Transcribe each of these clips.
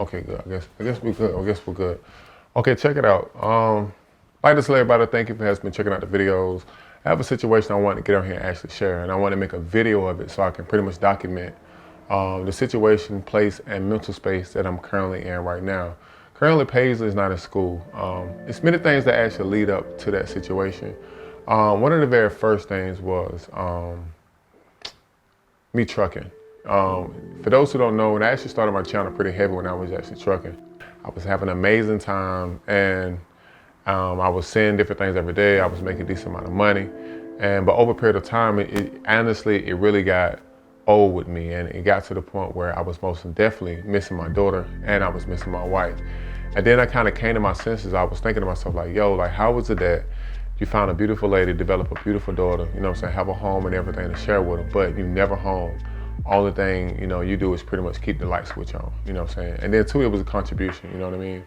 Okay, good. I guess we good. I guess we're good. Okay, check it out. Like to tell everybody, thank you for has been checking out the videos. I have a situation I want to get on here and actually share, and I want to make a video of it so I can pretty much document the situation, place, and mental space that I'm currently in right now. Currently, Paisley is not in school. It's many things that actually lead up to that situation. One of the very first things was me trucking. For those who don't know, when I actually started my channel pretty heavy when I was actually trucking, I was having an amazing time, and I was seeing different things every day. I was making a decent amount of money, but over a period of time, honestly, it really got old with me, and it got to the point where I was most definitely missing my daughter, and I was missing my wife. And then I kind of came to my senses. I was thinking to myself, like, yo, like, how was it that you found a beautiful lady, develop a beautiful daughter, you know what I'm saying, have a home and everything to share with her, but you never home. Only thing, you know, you do is pretty much keep the light switch on, you know what I'm saying? And then two, it was a contribution, you know what I mean?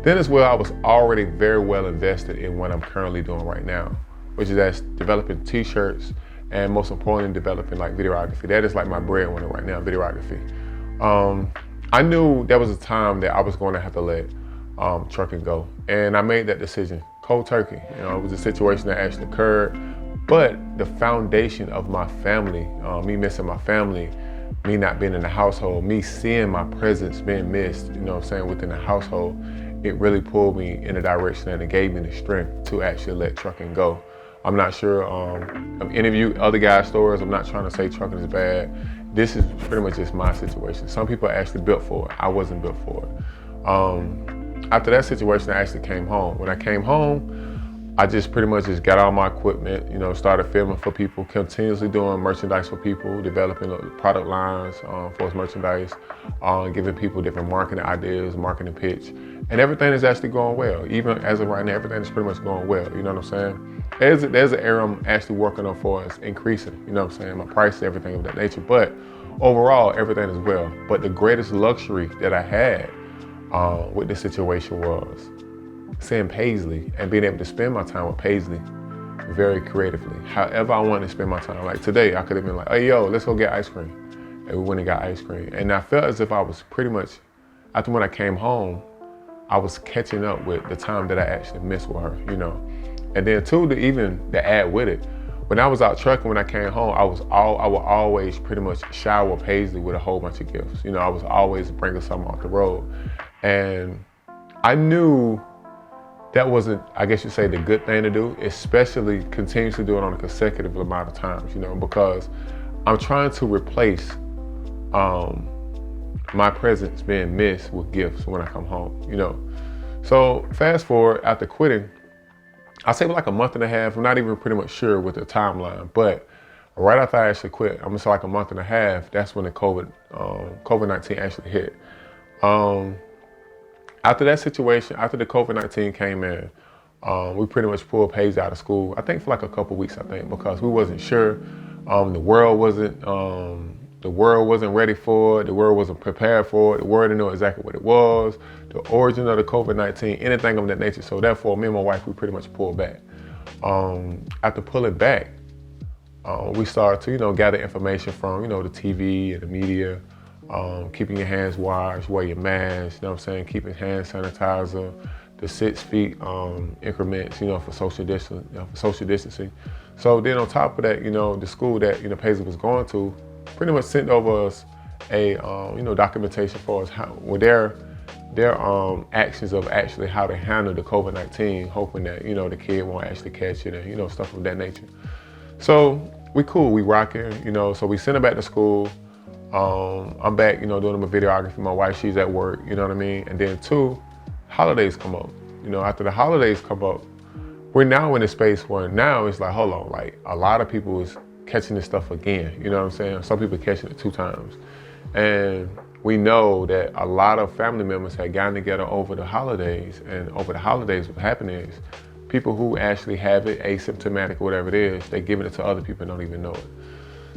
Then as well, I was already very well invested in what I'm currently doing right now, which is that's developing t-shirts and most importantly, developing like videography. That is like my breadwinner right now, videography. I knew there was a time that I was going to have to let trucking go. And I made that decision, cold turkey. You know, it was a situation that actually occurred, but the foundation of my family, me missing my family, me not being in the household, me seeing my presence being missed, you know what I'm saying, within the household, it really pulled me in a direction and it gave me the strength to actually let trucking go. I'm not sure of any of you other guys' stories. I'm not trying to say trucking is bad. This is pretty much just my situation. Some people are actually built for it. I wasn't built for it. After that situation, I actually came home. When I came home, I just pretty much just got all my equipment, you know, started filming for people, continuously doing merchandise for people, developing product lines for merchandise, giving people different marketing ideas, marketing pitch, and everything is actually going well. Even as of right now, everything is pretty much going well, you know what I'm saying? There's an area I'm actually working on for us, increasing, you know what I'm saying, my price, everything of that nature, but overall, everything is well. But the greatest luxury that I had with this situation was seeing Paisley and being able to spend my time with Paisley very creatively. However I wanted to spend my time. Like today, I could have been like, hey, yo, let's go get ice cream. And we went and got ice cream. And I felt as if I was pretty much, after when I came home, I was catching up with the time that I actually missed with her, you know. And then two, to add with it, when I was out trucking, when I came home, I would always pretty much shower Paisley with a whole bunch of gifts. You know, I was always bringing something off the road. And I knew that wasn't, I guess you'd say, the good thing to do, especially continuously do it on a consecutive amount of times, you know, because I'm trying to replace my presence being missed with gifts when I come home, you know. So fast forward, after quitting, I say like a month and a half, I'm not even pretty much sure with the timeline, but right after I actually quit, I'm gonna say like a month and a half, that's when the COVID-19 actually hit. After that situation, after the COVID-19 came in, we pretty much pulled Paisley out of school, I think for like a couple weeks, I think, because we wasn't sure. The world wasn't ready for it. The world wasn't prepared for it. The world didn't know exactly what it was, the origin of the COVID-19, anything of that nature. So therefore, me and my wife, we pretty much pulled back. After pulling back, we started to, you know, gather information from, you know, the TV and the media, keeping your hands washed, wear your mask, you know what I'm saying, keeping hand sanitizer, the 6 feet increments, you know, for social distancing. So then on top of that, you know, the school that, you know, Paisley was going to pretty much sent over us a, you know, documentation for us, with their actions of actually how to handle the COVID-19, hoping that, you know, the kid won't actually catch it and, you know, stuff of that nature. So we cool, we rocking, you know, so we sent her back to school. I'm back, you know, doing my videography. My wife, she's at work, you know what I mean? And then two, holidays come up. You know, after the holidays come up, we're now in a space where now it's like, hold on, like a lot of people is catching this stuff again, you know what I'm saying? Some people catching it 2 times. And we know that a lot of family members had gotten together over the holidays, and over the holidays what happened is people who actually have it asymptomatic or whatever it is, they're giving it to other people and don't even know it.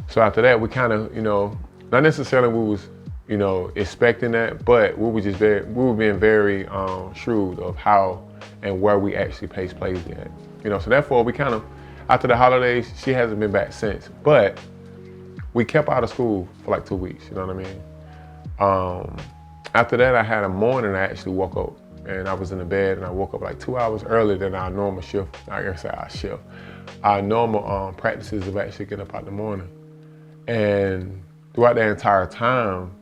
So after that, we kind of, you know, not necessarily we was, you know, expecting that, but we were being very shrewd of how and where we actually place Paisley at. You know, so therefore we kind of, after the holidays, she hasn't been back since, but we kept her out of school for like 2 weeks, you know what I mean? After that, I had a morning, I actually woke up and I was in the bed and I woke up like 2 hours earlier than our normal shift. I guess our shift. Our normal practices of actually getting up out in the morning. And throughout that entire time,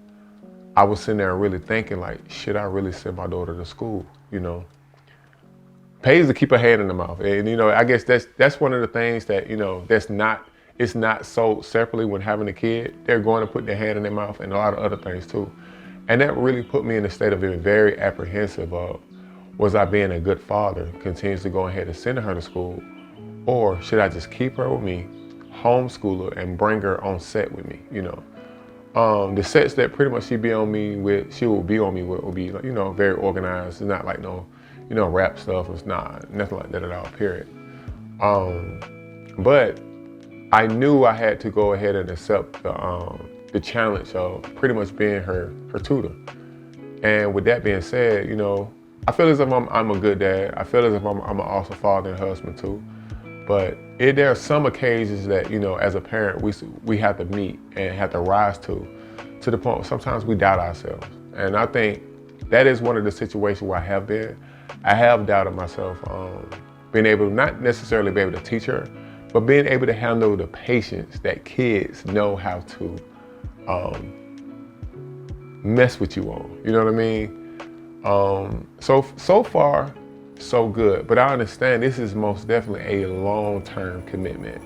I was sitting there really thinking like, should I really send my daughter to school, you know? Pays to keep her hand in the mouth. And you know, I guess that's one of the things that, you know, it's not sold separately when having a kid. They're going to put their hand in their mouth and a lot of other things too. And that really put me in a state of being very apprehensive of, was I being a good father, continues to go ahead and send her to school, or should I just keep her with me, homeschool her, and bring her on set with me, you know? The sets that pretty much she will be on me with will be, you know, very organized. It's not like no, you know, rap stuff. It's nothing like that at all, period. But I knew I had to go ahead and accept the challenge of pretty much being her tutor. And with that being said, you know, I feel as if I'm a good dad. I feel as if I'm an awesome father and husband too. But there are some occasions that, you know, as a parent, we have to meet and have to rise to the point where sometimes we doubt ourselves. And I think that is one of the situations where I have doubted myself, being able to not necessarily be able to teach her, but being able to handle the patience that kids know how to mess with you on, you know what I mean? So far, so good, but I understand this is most definitely a long-term commitment.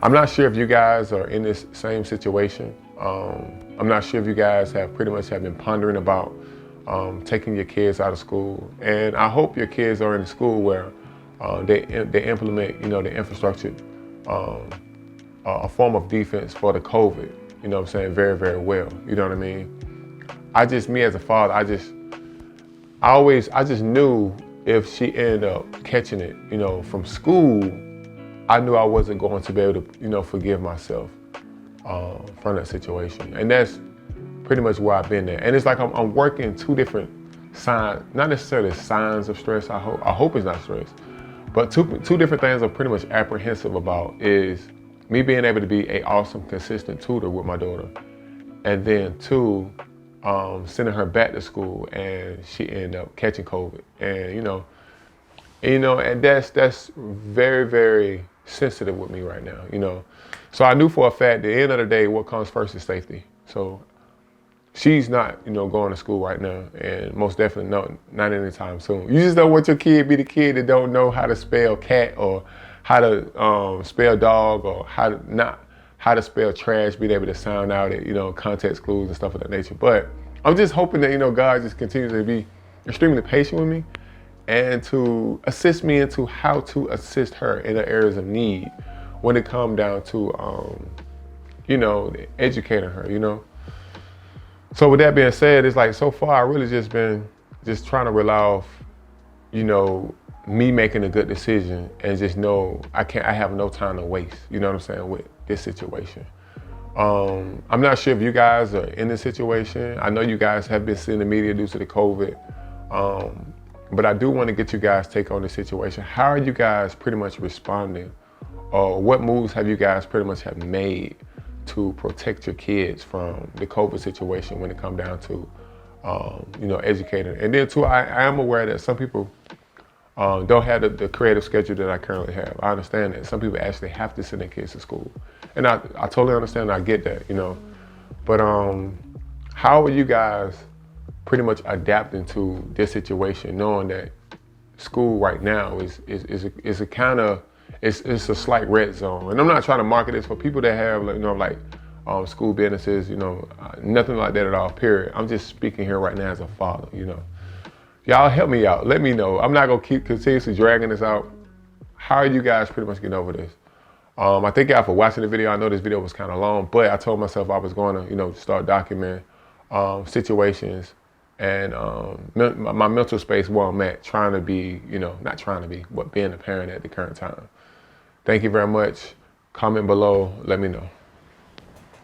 I'm not sure if you guys are in this same situation. I'm not sure if you guys have been pondering about taking your kids out of school, and I hope your kids are in a school where they implement, you know, the infrastructure, a form of defense for the COVID, you know what I'm saying, very, very well, you know what I mean? Me as a father, I just knew if she ended up catching it, you know, from school, I knew I wasn't going to be able to, you know, forgive myself from that situation. And that's pretty much where I've been there. And it's like I'm working two different signs, not necessarily signs of stress, I hope it's not stress, but two different things I'm pretty much apprehensive about is me being able to be an awesome, consistent tutor with my daughter. And then two, sending her back to school and she ended up catching COVID. And and that's very, very sensitive with me right now, you know. So I knew for a fact, at the end of the day, what comes first is safety. So she's not, you know, going to school right now, and most definitely not anytime soon. You just don't want your kid be the kid that don't know how to spell cat or how to spell dog or how to spell trash, being able to sound out at, you know, context clues and stuff of that nature. But I'm just hoping that, you know, God just continues to be extremely patient with me and to assist me into how to assist her in the areas of need when it comes down to, you know, educating her, you know. So with that being said, it's like so far I really just been trying to rely off, you know, me making a good decision and just know I have no time to waste, you know what I'm saying, with this situation. I'm not sure if you guys are in this situation. I know you guys have been seeing the media due to the COVID, but I do want to get you guys' take on the situation. How are you guys pretty much responding? Or what moves have you guys pretty much have made to protect your kids from the COVID situation when it comes down to, you know, educating? And then too, I am aware that some people don't have the creative schedule that I currently have. I understand that some people actually have to send their kids to school. And I totally understand and I get that, you know. But how are you guys pretty much adapting to this situation, knowing that school right now is a kind of, it's a slight red zone. And I'm not trying to market this for people that have, you know, like school businesses, you know, nothing like that at all, period. I'm just speaking here right now as a father, you know. Y'all help me out, let me know. I'm not gonna keep continuously dragging this out. How are you guys pretty much getting over this? I thank y'all for watching the video. I know this video was kind of long, but I told myself I was going to, you know, start documenting situations and my mental space where I'm at, trying to be, you know, not trying to be, but being a parent at the current time. Thank you very much. Comment below, let me know.